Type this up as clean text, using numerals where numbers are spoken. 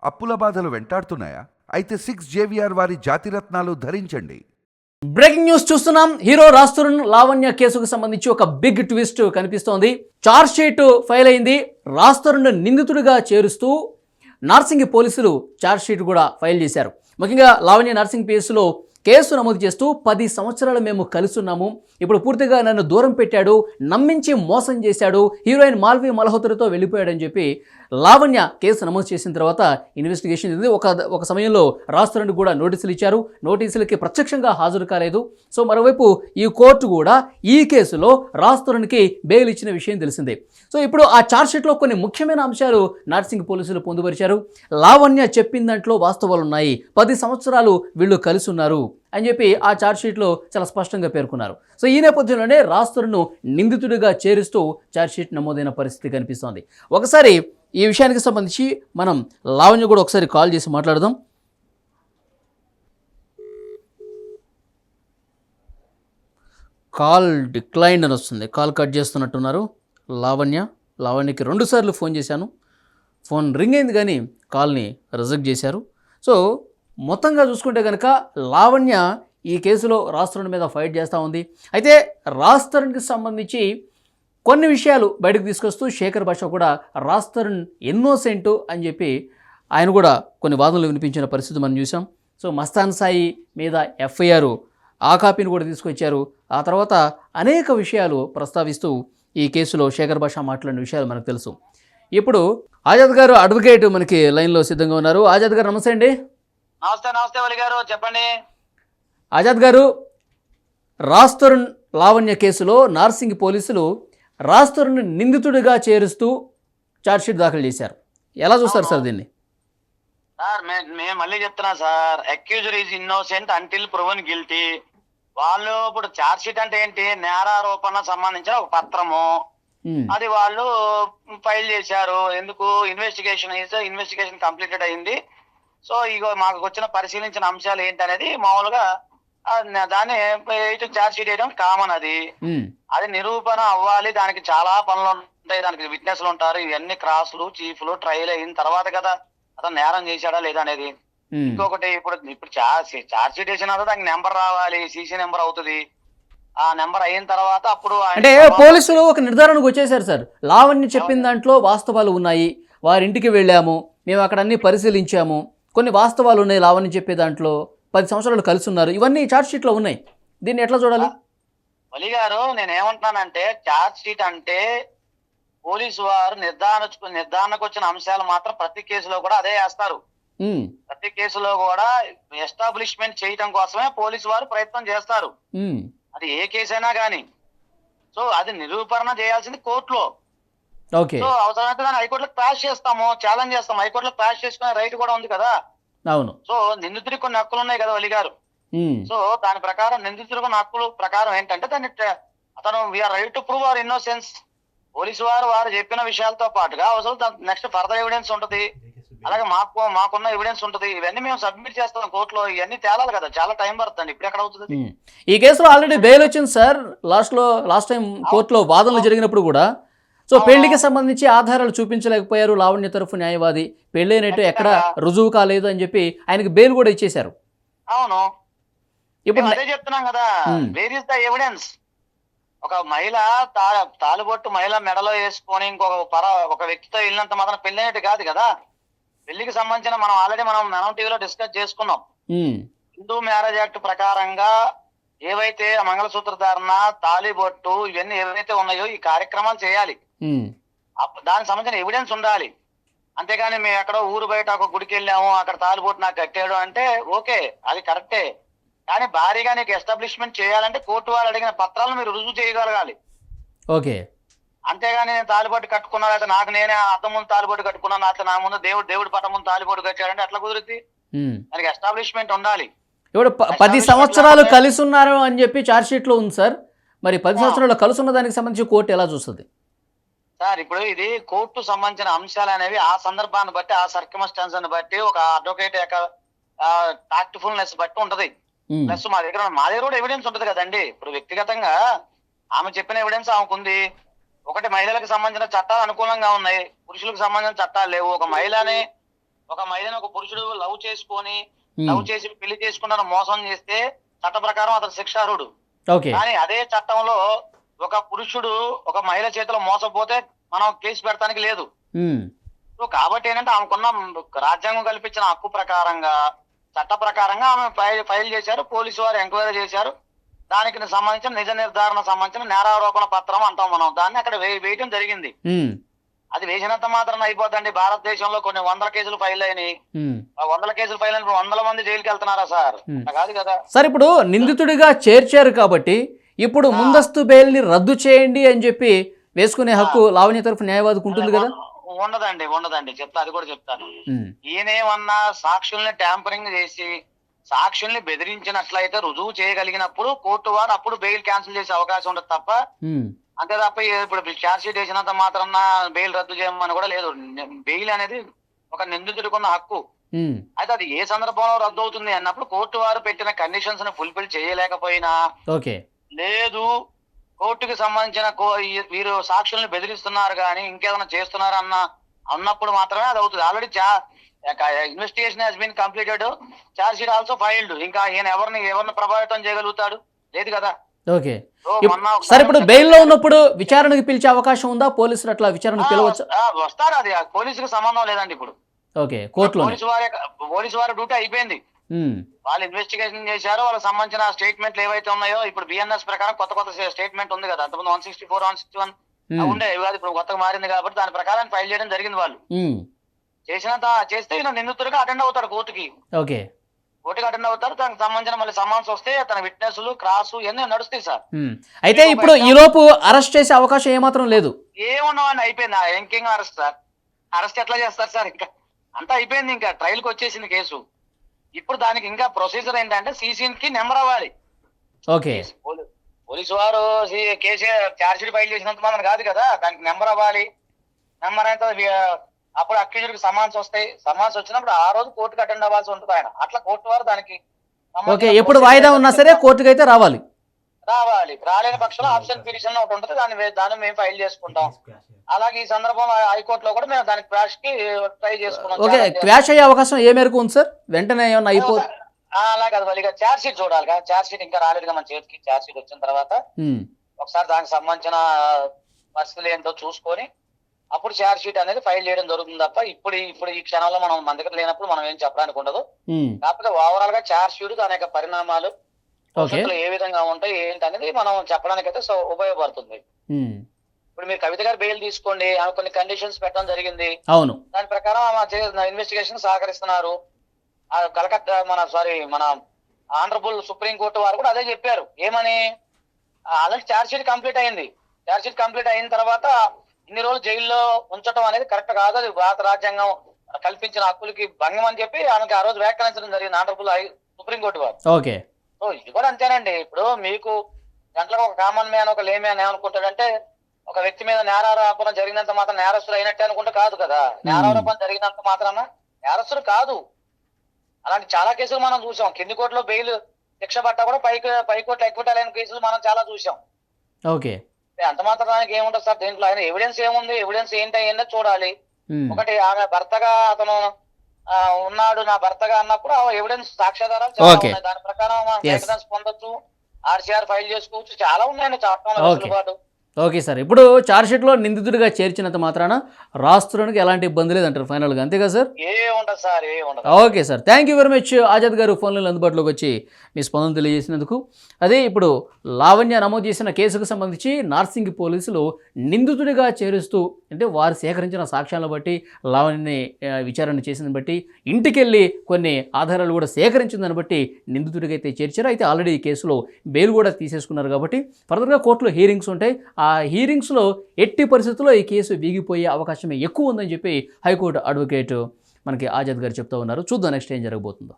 అప్పుల బాధలు వెంటాడుతున్నాయా? అయితే 6 JVR వారి జాతిరత్నాలు ధరించండి. బ్రేకింగ్ న్యూస్ చూస్తున్నాం. హీరో రాజ్ లావణ్య కేసుకు సంబంధించి ఒక బిగ్ ట్విస్ట్ కనిపిస్తోంది. చార్జ్ షీట్ ఫైల్ అయింది. రాజ్ నిందితుడిగా చేరుస్తూ నార్సింగి పోలీసులు చార్జ్ షీట్ కూడా ఫైల్ చేశారు. ముఖ్యంగా లావణ్య నార్సింగ్ కేసులో కేసు నమోదు చేస్తూ 10 సంవత్సరాలు మేము కలుసున్నాము, ఇప్పుడు పూర్తిగా నన్ను దూరం పెట్టాడు, నమ్మించి మోసం చేశాడు, హీరోయిన్ మాల్వి మల్హోత్రాతో వెళ్ళిపోయాడని చెప్పి లావణ్య కేసు నమోదు చేసిన తర్వాత ఇన్వెస్టిగేషన్ ఇది ఒక సమయంలో రాజ్ కూడా నోటీసులు ఇచ్చారు. నోటీసులకి ప్రత్యక్షంగా హాజరు కాలేదు. సో మరోవైపు ఈ కోర్టు కూడా ఈ కేసులో రాజ్ బెయిల్ ఇచ్చిన విషయం తెలిసిందే. సో ఇప్పుడు ఆ ఛార్జ్షీట్లో కొన్ని ముఖ్యమైన అంశాలు నార్సింగ్ పోలీసులు పొందుపరిచారు. లావణ్య చెప్పిన దాంట్లో వాస్తవాలు ఉన్నాయి, 10 సంవత్సరాలు వీళ్ళు కలిసి ఉన్నారు అని చెప్పి ఆ ఛార్జ్షీట్లో చాలా స్పష్టంగా పేర్కొన్నారు. సో ఈ నేపథ్యంలోనే రాజ్ నిందితుడిగా చేరుస్తూ ఛార్జ్షీట్ నమోదైన పరిస్థితి కనిపిస్తోంది. ఒకసారి ఈ విషయానికి సంబంధించి మనం లావణ్య కూడా ఒకసారి కాల్ చేసి మాట్లాడదాం. కాల్ డిక్లైన్ అని వస్తుంది, కాల్ కట్ చేస్తున్నట్టున్నారు లావణ్యకి 2 సార్లు ఫోన్ చేశాను, ఫోన్ రింగ్ అయింది కానీ కాల్ని రిజెక్ట్ చేశారు. సో మొత్తంగా చూసుకుంటే కనుక లావణ్య ఈ కేసులో రాజ్ మీద ఫైట్ చేస్తూ ఉంది. అయితే రాజ్ సంబంధించి కొన్ని విషయాలు బయటకు తీసుకొస్తూ శేఖర్ భాష కూడా రాజ్ ఇన్నోసెంట్ అని చెప్పి ఆయన కూడా కొన్ని వాదనలు వినిపించిన పరిస్థితి మనం చూసాం. సో మస్తాన్ సాయి మీద FIR ఆ కాపీని కూడా తీసుకొచ్చారు. ఆ తర్వాత అనేక విషయాలు ప్రస్తావిస్తూ ఈ కేసులో శేఖర్ భాష మాట్లాడిన విషయాలు మనకు తెలుసు. ఇప్పుడు ఆజాద్ గారు అడ్వకేట్ మనకి లైన్లో సిద్ధంగా ఉన్నారు. ఆజాద్ గారు నమస్తే అండి. నమస్తే వలి గారు, చెప్పండి. ఆజాద్ గారు, రాజ్ లావణ్య కేసులో నార్సింగ్ పోలీసులు రాజ్ నిందితుడిగా చేరుస్తూ ఛార్జ్షీట్ దాఖలు చేశారు. ఎలా చూస్తారు సార్ దీన్ని? సార్ మేము మళ్ళీ చెప్తున్నా sir, accuser is innocent until proven guilty. వాళ్ళు ఇప్పుడు ఛార్జ్షీట్ అంటే ఏంటి? నేరారోపణ సంబంధించిన ఒక పత్రము, అది వాళ్ళు ఫైల్ చేశారు. ఎందుకు? ఇన్వెస్టిగేషన్ కంప్లీటెడ్ అయింది. సో ఇగో మాకు వచ్చిన పరిశీలించిన అంశాలు ఏంటనేది మామూలుగా దాన్ని ఛార్జ్ షీట్ వేయడం కామన్. అది నిరూపణ అవ్వాలి, దానికి చాలా పనులు ఉంటాయి, దానికి విట్నెస్లు ఉంటారు, ఇవన్నీ క్రాస్లు చీఫ్లు ట్రయల్ అయిన తర్వాత కదా అతను నేరం చేశాడా లేదా అనేది. ఇంకొకటి ఇప్పుడు ఛార్జ్ షీట్ వేసిన దానికి నెంబర్ రావాలి, సీసీ నెంబర్ అవుతుంది. ఆ నెంబర్ అయిన తర్వాత అప్పుడు అంటే పోలీసులు ఒక నిర్ధారణకు వచ్చేసారు సార్. లావణ్య చెప్పిన దాంట్లో వాస్తవాలు ఉన్నాయి, వారింటికి వెళ్ళాము, మేము అక్కడ అన్ని పరిశీలించాము, కొన్ని వాస్తవాలు ఉన్నాయి, లావణ్య చెప్పే దాంట్లో 10 సంవత్సరాలు కలిసి ఉన్నారు, ఇవన్నీ ఛార్జ్ షీట్లో ఉన్నాయి. దీన్ని ఎట్లా చూడాలి? వలి గారు, నేను ఏమంటున్నానంటే ఛార్జ్ షీట్ అంటే పోలీసు వారు నిర్ధారణకు వచ్చిన అంశాలు మాత్రం ప్రతి కేసులో కూడా అదే వేస్తారు. ప్రతి కేసులో కూడా ఎస్టాబ్లిష్మెంట్ చేయడం కోసమే పోలీసు వారు ప్రయత్నం చేస్తారు. అది ఏ కేసు అయినా కానీ. సో అది నిరూపణ చేయాల్సింది కోర్టులో. సో అవసరమైతే దాన్ని హైకోర్టులో క్రాష్ చేస్తాము, ఛాలెంజ్ చేస్తాం. హైకోర్టులో క్రాష్ చేసుకునే రైట్ కూడా ఉంది కదా. అవును. సో నిందితుడికి కొన్ని హక్కులు ఉన్నాయి కదా వలి గారు. సో దాని ప్రకారం నిందితుడికి ఉన్న హక్కుల ప్రకారం ఏంటంటే దాన్ని అతను we are right to prove our innocence. Police వారు చెప్పిన విషయాలతో పాటుగా అవసరం నెక్స్ట్ ఫర్దర్ ఎవిడెన్స్ ఉంటుంది, అలాగే మాకున్న ఎవిడెన్స్ ఉంటుంది. ఇవన్నీ మేము సబ్మిట్ చేస్తాం కోర్టులో. ఇవన్నీ తేలాలి కదా, చాలా టైం పడుతుంది. ఇప్పుడు ఎక్కడ అవుతుంది? ఈ కేసులో ఆల్రెడీ బెయిల్ వచ్చింది సార్. లాస్ట్ టైం కోర్టులో వాదనలు జరిగినప్పుడు కూడా సో పెళ్లికి సంబంధించి ఆధారాలు చూపించలేకపోయారు లావణ్య తరఫు న్యాయవాది, పెళ్ళైనట్టు ఎక్కడ రుజువు కాలేదు అని చెప్పి ఆయనకి బెయిల్ కూడా ఇచ్చేశారు. అవును, ఇప్పుడు అదే చెప్తున్నాం కదా, వేర్ ఇస్ ద ఎవిడెన్స్? ఒక మహిళ తాలిబొట్టు మహిళ మెడలో వేసుకొని ఒక వ్యక్తితో వెళ్ళినంత మాత్రం పెళ్ళైనట్టు కాదు కదా. పెళ్లికి సంబంధించిన మనం టీవీలో డిస్కస్ చేసుకున్నాం. హిందూ మ్యారేజ్ యాక్ట్ ప్రకారంగా ఏవైతే మంగళసూత్ర ధారణ, తాలిబొట్టు ఇవన్నీ ఏవైతే ఉన్నాయో ఈ కార్యక్రమాలు చేయాలి. దానికి సంబంధించిన ఎవిడెన్స్ ఉండాలి. అంతేగాని మేము ఎక్కడో ఊరు బయట ఒక గుడికి వెళ్ళాము, అక్కడ తాలిబొట్టు నాకు కట్టాడు అంటే ఓకే, అది కరెక్టే. కానీ భారీగా నీకు ఎస్టాబ్లిష్మెంట్ చేయాలంటే కోర్టు వారు అడిగిన పత్రాలను మీరు రుజువు చేయగలగాలి. ఓకే. అంతేగాని నేను తాలిబొట్టు కట్టుకున్నా, అయితే నాకు నేనే అర్థం ముందు తాలిబొట్టు కట్టుకున్నాను, అట్లా నా ముందు దేవుడి పట్టం ముందు తాలిబొట్టు కట్టాడంటే అట్లా కుదురుద్ది. దానికి ఎస్టాబ్లిష్మెంట్ ఉండాలి. ఇప్పుడు 10 సంవత్సరాలు కలిసి ఉన్నారు అని చెప్పి ఛార్జ్ షీట్ లో ఉంది సార్. మరి 10 సంవత్సరాలు కలిసి ఉన్న దానికి సంబంధించి కోర్టు ఎలా చూస్తుంది సార్? ఇప్పుడు ఇది కోర్టు సంబంధించిన అంశాలు అనేవి ఆ సందర్భాన్ని బట్టి, ఆ సర్కమ్స్టాన్స్ బట్టి, ఒక అడ్వకేట్ యొక్క టాక్ట్ఫుల్నెస్ బట్టి ఉంటది. ప్లస్ మా దగ్గర కూడా ఎవిడెన్స్ ఉంటది కదండి. ఇప్పుడు వ్యక్తిగతంగా ఆమె చెప్పిన ఎవిడెన్స్ ఆమెకు ఉంది. ఒకటి, మహిళలకు సంబంధించిన చట్టాలు అనుకూలంగా ఉన్నాయి, పురుషులకు సంబంధించిన చట్టాలు లేవు. ఒక మహిళని పురుషుడు లవ్ చేసి పెళ్లి చేసుకున్న మోసం చేస్తే చట్ట ప్రకారం అతను శిక్షార్హుడు. ఓకే. కానీ అదే చట్టంలో ఒక పురుషుడు ఒక మహిళ చేతిలో మోసపోతే మనం కేసు పెడతానికి లేదు. సో కాబట్టి ఏంటంటే ఆమెకున్న రాజ్యాంగం కల్పించిన హక్కు ప్రకారంగా చట్ట ప్రకారంగా ఆమె ఫైల్ చేశారు. పోలీసు వారు ఎంక్వైరీ చేశారు. దానికి సంబంధించిన నిజ నిర్ధారణ సంబంధించిన నేరారోపణ పత్రం అంటాం మనం. దాన్ని అక్కడ వేయటం జరిగింది. అది వేసినంత మాత్రం అయిపోద్దండి. భారతదేశంలో కొన్ని 100 కేసులు ఫైల్ అయినాయి. 100 కేసులు ఫైల్ అయినప్పుడు 100 మంది జైలుకి వెళ్తున్నారా సార్? కాదు కదా సార్. ఇప్పుడు నిందితుడిగా చేర్చారు కాబట్టి ఇప్పుడు ముందస్తు బెయిల్ ని రద్దు చేయండి అని చెప్పి వేసుకునే హక్కు లావణ్య తరఫు న్యాయవాదికి ఉంటుంది కదా? ఉండదండి. అది కూడా చెప్తాను. ఈయనేమన్నా సాక్షుల్ని ట్యాంపరింగ్ చేసి సాక్షుల్ని బెదిరించినట్లయితే రుజువు చేయగలిగినప్పుడు కోర్టు వారు అప్పుడు బెయిల్ క్యాన్సిల్ చేసే అవకాశం ఉండదు తప్ప, అంతే తప్ప ఇప్పుడు ఛార్జ్ షీట్ వేసినంత మాత్రం బెయిల్ రద్దు చేయమని కూడా లేదు. బెయిల్ అనేది ఒక నిందితుడికి ఉన్న హక్కు. అయితే అది ఏ సందర్భంలో రద్దు అవుతుంది అన్నప్పుడు కోర్టు వారు పెట్టిన కండిషన్స్ ని ఫుల్ఫిల్ చేయలేకపోయినా, లేదు కోర్టుకి సంబంధించిన వీరు సాక్షుల్ని బెదిరిస్తున్నారు కానీ ఇంకేదైనా చేస్తున్నారు అన్నప్పుడు మాత్రమే అది అవుతుంది. Already investigation has been completed, charge sheet also filed. ఇంకా ఈయన ఎవరిని ప్రభావితం చేయగలుగుతాడు? లేదు కదా. ఓకే. సరే, ఇప్పుడు బెయిల్లో ఉన్నప్పుడు విచారణకు పిలిచే అవకాశం ఉందా? పోలీసులు అట్లా విచారణకు పిలవచ్చు? వస్తారు. అది పోలీసుకు సంబంధం లేదండి. ఇప్పుడు ఓకే, కోర్టులో పోలీసు వారి డ్యూటీ అయిపోయింది. వాళ్ళు ఇన్వెస్టిగేషన్ చేశారు. వాళ్ళకి సంబంధించిన స్టేట్మెంట్లు ఏవైతే ఉన్నాయో, ఇప్పుడు బిఎన్ఎస్ ప్రకారం కొత్త స్టేట్మెంట్ ఉంది కదా. అంతకుముందు 164, 161 ఉండే, ఇప్పుడు కొత్తగా మారింది కాబట్టి దాని ప్రకారం ఫైల్ చేయడం జరిగింది. వాళ్ళు చేస్తే ఈయన నిందితుడిగా అటెండ్ అవుతాడు కోర్టుకి. కోర్టుకి అటెండ్ అవుతారు. దానికి సంబంధించిన మళ్ళీ సమాన్స్ వస్తే తన విట్నెస్లు క్రాసు ఇవన్నీ నడుస్తాయి సార్. అయితే ఇప్పుడు ఈ లోపు అరెస్ట్ చేసే అవకాశం ఏమాత్రం లేదు? ఏమున్నావని అయిపోయింది. ఇంకేం అరెస్ట్ సార్? అరెస్ట్ ఎట్లా చేస్తారు సార్? ఇంకా అంతా అయిపోయింది. ఇంకా ట్రయల్ కి వచ్చేసింది కేసు. ఇప్పుడు దానికి ఇంకా ప్రొసీజర్ ఏంటంటే సీసీకి నెంబర్ అవ్వాలి. ఓకే. పోలీసు వారు కేసు ఛార్జ్ షీట్ ఫైల్ చేసినంత మాత్రం కాదు కదా, దానికి నెంబర్ అవ్వాలి. నెంబర్ అయితే అప్పుడు అక్యూజ్డ్ కి సమాన్స్ వస్తాయి. సమాన్స్ వచ్చినప్పుడు ఆ రోజు కోర్టుకు అటెండ్ అవ్వాల్సి ఉంటుంది ఆయన. అట్లా కోర్టు వారు దానికి ఎప్పుడు వాయిదా ఉన్నా సరే కోర్టుకు అయితే రావాలి. రాలేని పక్షంలో ఆప్షన్ పిటిషన్ ఒకటి ఉంటుంది. దాన్ని మేము ఫైల్ చేసుకుంటాం. అలాగే ఈ సందర్భంలో హైకోర్టులో కూడా మేము దానికి క్వాష్ కి ట్రై చేసుకున్నాం. ఓకే, క్వాష్ అయ్యే అవకాశం ఏ మేరకు ఉంది సార్? వెంటనే ఏమన్నా అయిపోతుంది? అలాగే అది వాళ్ళ ఛార్జ్ షీట్ చూడాలి కదా. ఛార్జ్ షీట్ ఇంకా రాలేదు కదా మన చేతికి. ఛార్జ్ షీట్ వచ్చిన తర్వాత ఒకసారి దానికి సంబంధించిన పరిస్థితులు ఏంటో చూసుకొని అప్పుడు ఛార్జ్ షీట్ అనేది ఫైల్ చేయడం జరుగుతుంది తప్ప ఇప్పుడు ఈ క్షణంలో మనం మన దగ్గర లేనప్పుడు మనం ఏం చెప్పడానికి ఉండదు. కాకపోతే ఓవరాల్ గా ఛార్జ్ షీట్ దాని యొక్క పరిణామాలు ఏ విధంగా ఉంటాయి ఏంటి అనేది మనం చెప్పడానికైతే ఉపయోగపడుతుంది. ఇప్పుడు మీరు కవిత గారు బెయిల్ తీసుకోండి, ఆమె కొన్ని కండిషన్స్ పెట్టడం జరిగింది. అవును, దాని ప్రకారం ఆమె ఇన్వెస్టిగేషన్ సహకరిస్తున్నారు. కలకత్తా మన ఆనరబుల్ సుప్రీం కోర్టు వారు కూడా అదే చెప్పారు. ఏమని? అలాగే ఛార్జ్ షీట్ కంప్లీట్ అయింది. ఛార్జ్ షీట్ కంప్లీట్ అయిన తర్వాత ఇన్ని రోజులు జైల్లో ఉంచడం అనేది కరెక్ట్ కాదు, అది భారత రాజ్యాంగం కల్పించిన హక్కులకి భంగం అని చెప్పి ఆమెకి ఆ రోజు వ్యాఖ్యానించడం జరిగింది ఆనరబుల్ సుప్రీంకోర్టు వారు. ఓకే. సో ఇది కూడా అంతేనండి. ఇప్పుడు మీకు గంటలకు ఒక కామన్ మ్యాన్ ఒక లే మ్యాన్ ఏమనుకుంటాడంటే ఒక వ్యక్తి మీద నేరారోపణ జరిగినంత మాత్రం నేరస్తుడు అయినట్టే అనుకుంటే కాదు కదా. నేరారోపణ జరిగినంత మాత్రాన నేరస్తుడు కాదు. అలాంటి చాలా కేసులు మనం చూసాం. కింది కోర్టులో బెయిల్ శిక్ష పట్టా కూడా పై కోర్టులో ఎక్విటల్ అయిన కేసులు మనం చాలా చూసాం. ఓకే. అంత మాత్రానికి ఏముంటుంది సార్ దీంట్లో? ఆయన ఎవిడెన్స్ ఏముంది, ఎవిడెన్స్ ఏంటో చూడాలి. ఒకటి ఆమె భర్తగా అతను ఉన్నాడు, నా భర్తగా అన్నప్పుడు ఎవిడెన్స్ సాక్ష్యాధారాలు చాలా ఉన్నాయి. దాని ప్రకారం ఎవిడెన్స్ పొందొచ్చు, ఆర్సీఆర్ ఫైల్ చేసుకోవచ్చు. చాలా ఉన్నాయండి చట్టంలో వెసులుబాటు. ఓకే సార్, ఇప్పుడు ఛార్జ్షీట్లో నిందితుడిగా చేర్చినంత మాత్రాన రాష్ట్రానికి ఎలాంటి ఇబ్బంది లేదంటారు ఫైనల్గా, అంతేగా సార్? ఉండదు సార్, ఉండదు. Okay sir, thank you very much Azad గారు ఫోన్లో అందుబాటులోకి వచ్చి మీ స్పందన తెలియజేసినందుకు. అదే ఇప్పుడు లావణ్య నమోదు చేసిన కేసుకు సంబంధించి నార్సింగి పోలీసులు నిందితుడిగా చేరుస్తూ, అంటే వారు సేకరించిన సాక్ష్యాలను బట్టి లావణ్యని విచారణ చేసిందని బట్టి ఇంటికెళ్ళి కొన్ని ఆధారాలు కూడా సేకరించిందని బట్టి నిందితుడిగా అయితే చేర్చారు. అయితే ఆల్రెడీ ఈ కేసులో బెయిల్ కూడా తీసేసుకున్నారు కాబట్టి ఫర్దర్గా కోర్టులో హీరింగ్స్ ఉంటాయి. ఆ హీరింగ్స్లో ఎట్టి పరిస్థితుల్లో ఈ కేసు వీగిపోయే అవకాశం ఎక్కువ ఉందని చెప్పి హైకోర్టు అడ్వకేట్ మనకి ఆజాద్ గారు చెప్తూ ఉన్నారు. చూద్దాం నెక్స్ట్ ఏం జరగబోతుందో.